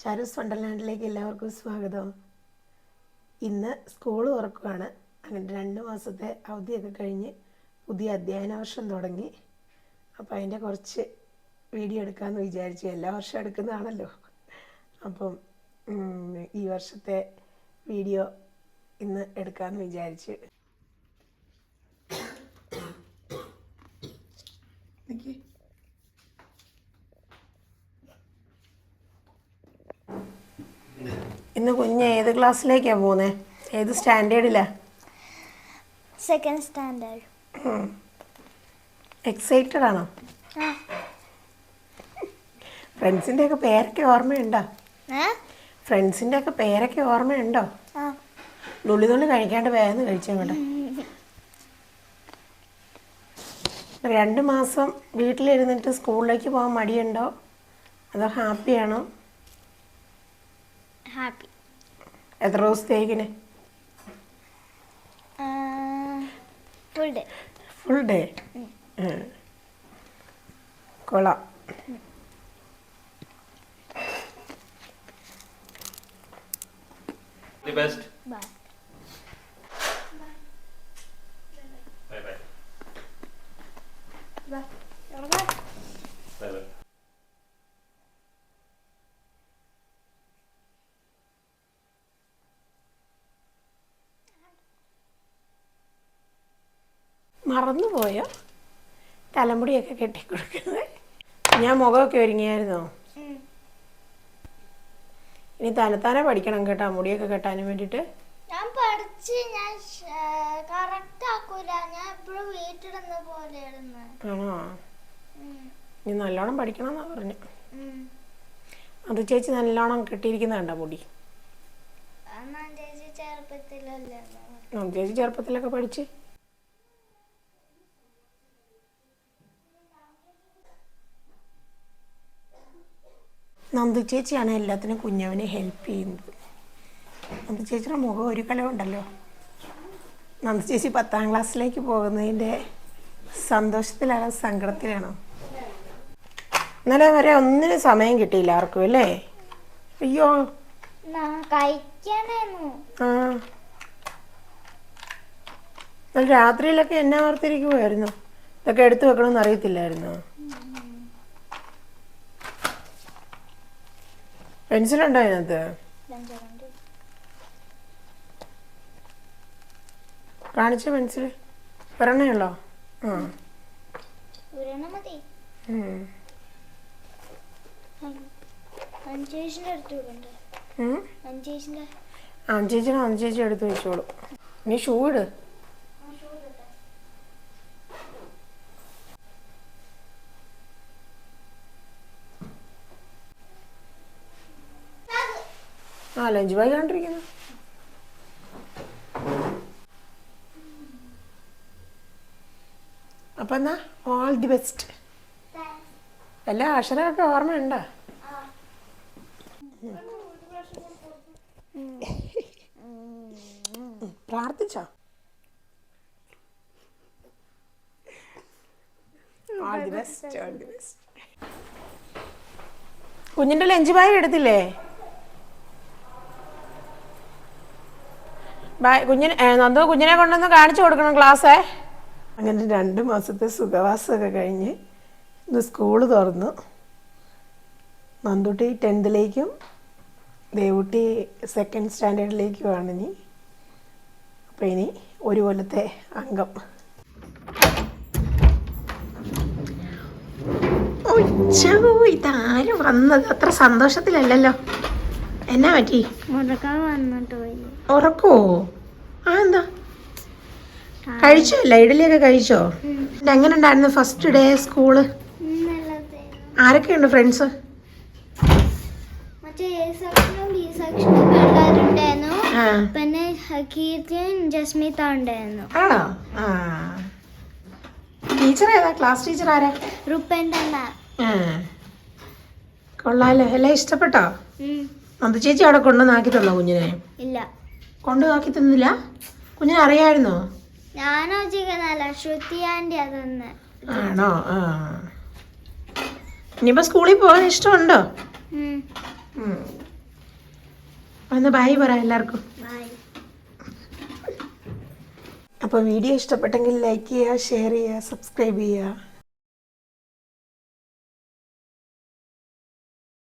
ചാരൂസ് വണ്ടർലാൻഡിലേക്ക് എല്ലാവർക്കും സ്വാഗതം. ഇന്ന് സ്കൂൾ തുറക്കുകയാണ്. അങ്ങനെ 2 മാസത്തെ അവധിയൊക്കെ കഴിഞ്ഞ് പുതിയ അധ്യയന വർഷം തുടങ്ങി. അപ്പോൾ അതിൻ്റെ കുറച്ച് വീഡിയോ എടുക്കാമെന്ന് വിചാരിച്ചു. എല്ലാ വർഷവും എടുക്കുന്നതാണല്ലോ. അപ്പം ഈ വർഷത്തെ വീഡിയോ ഇന്ന് എടുക്കാമെന്ന് വിചാരിച്ചു. ഇന്ന് കുഞ്ഞ് ഏത് ക്ലാസ്സിലേക്കാണ് പോകുന്നത്? ഏത് സ്റ്റാൻഡേർഡിലാണ്? Second standard. എക്സൈറ്റഡ് ആണോ? ഫ്രണ്ട്സിൻ്റെ ഒക്കെ പേരൊക്കെ ഓർമ്മയുണ്ടോ? ഫ്രണ്ട്സിൻ്റെ ഒക്കെ പേരൊക്കെ ഓർമ്മയുണ്ടോ? നുള്ളി കഴിക്കാണ്ട് വേഗം കഴിച്ചാൽ വേണ്ട. 2 മാസം വീട്ടിലിരുന്നിട്ട് സ്കൂളിലേക്ക് പോകാൻ മടിയുണ്ടോ അതോ ഹാപ്പിയാണോ? ഹാപ്പി. എത്ര ദിവസത്തേക്കിന്? Full day. Full day. കൊള്ളാം. The best. Bye. Bye bye. Bye. Bye bye. മറന്നുപോയോ തലമുടിയൊക്കെ കെട്ടിക്കൊടുക്കുന്നത്? ഞാൻ മുഖമൊക്കെ ഒരുങ്ങിയായിരുന്നോ? ഇനി തന്നെത്താനെ പഠിക്കണം കേട്ടോ, മുടിയൊക്കെ കെട്ടാനും വേണ്ടിയിട്ട്. ഞാൻ പഠിച്ച് ഞാൻ കറക്റ്റ് ആക്കൂല. ഞാൻ എപ്പോഴും വീട്ടിടുന്ന പോലെ ഇടുന്നു. ആണോ? നീ നല്ലോണം പഠിക്കണം എന്നാ പറഞ്ഞു. അത് ചേച്ചി നല്ലോണം കെട്ടിയിരിക്കുന്ന കണ്ടോ മുടി? ചേച്ചി ചെറുപ്പത്തിലല്ലേ? ചേച്ചി ചെറുപ്പത്തിലൊക്കെ പഠിച്ച്. നന്ദു ചേച്ചിയാണ് എല്ലാത്തിനും കുഞ്ഞവനെ ഹെൽപ്പ് ചെയ്യുന്നത്. നന്ദു ചേച്ചിയുടെ മുഖം ഒരു കലമുണ്ടല്ലോ. നന്ദു ചേച്ചി 10ാം ക്ലാസ്സിലേക്ക് പോകുന്നതിൻ്റെ സന്തോഷത്തിലാണോ സങ്കടത്തിലാണോ? ഇന്നലെ വരെ ഒന്നിനും സമയം കിട്ടിയില്ല ആർക്കും അല്ലേ? അയ്യോ, രാത്രിയിലൊക്കെ എന്നെ ഓർത്തിരിക്കുമായിരുന്നു. ഇതൊക്കെ എടുത്തു വെക്കണമെന്ന് അറിയത്തില്ലായിരുന്നു. പെൻസിലുണ്ടോ അതിനകത്ത്? കാണിച്ച പെൻസിൽ ഒരെണ്ണേ ഉള്ളോ? ചേച്ചി എടുത്ത് വെച്ചോളൂ. നീ ഷൂ ഇട്. ലഞ്ച് ബാഗ് കണ്ടിരിക്കുന്നു. അപ്പൊ എന്നാ ഓൾ ദി ബെസ്റ്റ്. എല്ലാ അക്ഷരമൊക്കെ ഓർമ്മയുണ്ടോ? പ്രാർത്ഥിച്ചോ? All the best, all the best. കുഞ്ഞിന്റെ ലഞ്ച് ബാഗ് എടുത്തില്ലേ? കുഞ്ഞിനെ കൊണ്ടൊന്ന് കാണിച്ചു കൊടുക്കണം ക്ലാസ്സേ. അങ്ങനെ 2 മാസത്തെ സുഖവാസമൊക്കെ കഴിഞ്ഞ് ഇന്ന് സ്കൂള് തുറന്നു. നന്ദുട്ടി 10th ദേവുട്ടി 2nd സ്റ്റാൻഡേർഡിലേക്കുമാണ് ഇനി. അപ്പം ഇനി ഒരു കൊല്ലത്തെ അംഗം. ഇതാരും വന്നത് അത്ര സന്തോഷത്തിലല്ലല്ലോ. എന്നാ പറ്റി? ഉറക്കോ? എന്താ കഴിച്ചോ? ഇഡലിയൊക്കെ കഴിച്ചോ? എങ്ങനെ ഉണ്ടായിരുന്നു ഫസ്റ്റ് ഡേ സ്കൂള്? ആരൊക്കെയുണ്ട് ഫ്രണ്ട്സ്? പിന്നെ ജസ്മിത ഉണ്ടായിരുന്നു. ആണോ? ടീച്ചർ ഏതാ? ക്ലാസ് ടീച്ചർ ആരാ? കൊള്ളാലോ. എല്ലാം ഇഷ്ടപ്പെട്ടോ? നന്ദു ചേച്ചി അവിടെ കൊണ്ടുവന്നാക്കി തന്നോ കുഞ്ഞിനെ? ഇല്ല, കൊണ്ടുവാക്കി തന്നില്ല. കുഞ്ഞിനെ അറിയായിരുന്നോ? ഞാനോ ചിക്കനല്ല, ശ്രുതി ആന്റി അതൊന്ന്. ആണോ? ഇനിയിപ്പോ സ്കൂളിൽ പോകാൻ ഇഷ്ടമുണ്ടോ? ഒന്ന് ബായ് പറ എല്ലാവർക്കും. ബൈ. അപ്പോൾ വീഡിയോ ഇഷ്ടപ്പെട്ടെങ്കിൽ ലൈക്ക് ചെയ്യുക, ഷെയർ ചെയ്യുക, സബ്സ്ക്രൈബ് ചെയ്യുക.